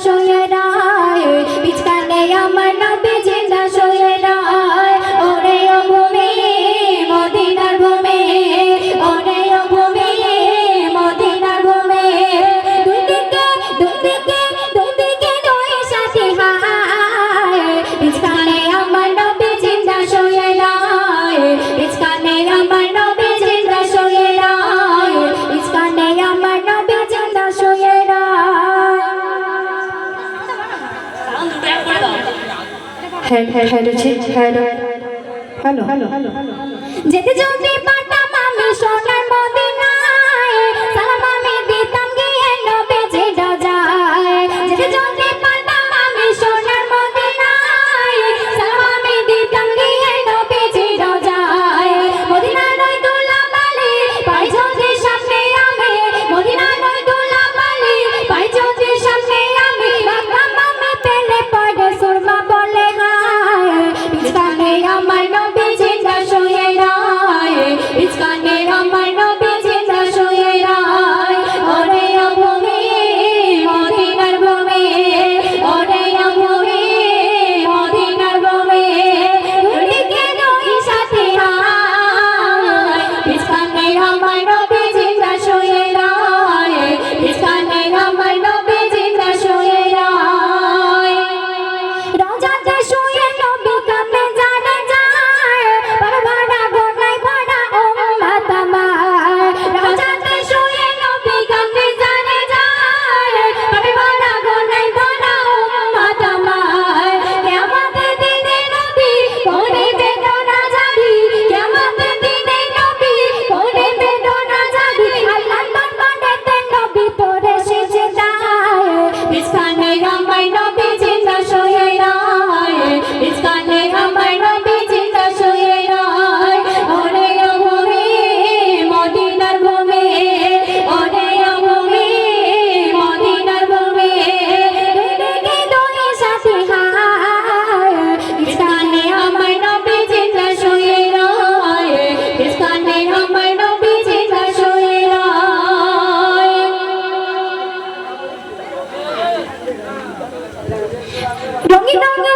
শুয়ে রায় বিছানে আমার নবী জিন্দা শুয়ে রায় ওরে ও ভূমি মদিনার ভূমি ওরে ও ভূমি মদিনার ভূমি দুই দিকে দুই সাথে হায় বিছানে আমার নবী জিন্দা শুয়ে রায় বিছানে আমার নবী জিন্দা শুয়ে রায় বিছানে আমার নবী জিন্দা শুয়ে যেতে যদি পারতাম আমি সোনার মদিনায় সালাম আমি দিতাম গিয়ে নবীজি রোজায় যেতে যদি পারতাম আমি সোনার মদিনায় সালাম আমি দিতাম গিয়ে নবীজি রোজায় মদিনার ওই দুলাবালি পাই যদি সামনে আমি মদিনার ওই দুলাবালি পাই যদি সামনে আমি রাখলাম আমি পেলে পড়ে সুরমা বলে হায় বিছানে আমার নবী জিন্দা শুয়ে রায় বিছানে আমার নবী জিন্দা শুয়ে রায় ওরে ও ভূমি মদিনার ভূমি ওরে ও ভূমি মদিনার ভূমি দুদিকে দুই সাথে হায় বিছানে আমার নবী জিন্দা শুয়ে রায় বিছানে আমার নবী জিন্দা শুয়ে রায় রোজাতে শুয়ে নবী কামে জানে যায় পরবানা গোনাই বড়া উম্মত আমার রোজাতে শুয়ে নবী কামে জানে যায় পরবানা গোনাই বড়া উম্মত আমার কিয়ামতের দিনে নবী করিবে দোনা জারি কিয়ামতের দিনে নবী করিবে দোনা জারি আল্লাহর দরবারেতে নবী পড়ে সিজদায় বিছানে আমার নবী জিন্দা শুয়ে রায় বিছানে আমার নবী জিন্দা শুয়ে রায় ওরে ও ভূমি মদিনার ভূমি ওরে ও ভূমি মদিনার ভূমি দুদিকে দুই সাথে হায় বিছানে আমার নবী জিন্দা শুয়ে রায় বিছানে আমার নবী জিন্দা শুয়ে রায় রঙিন রঙিন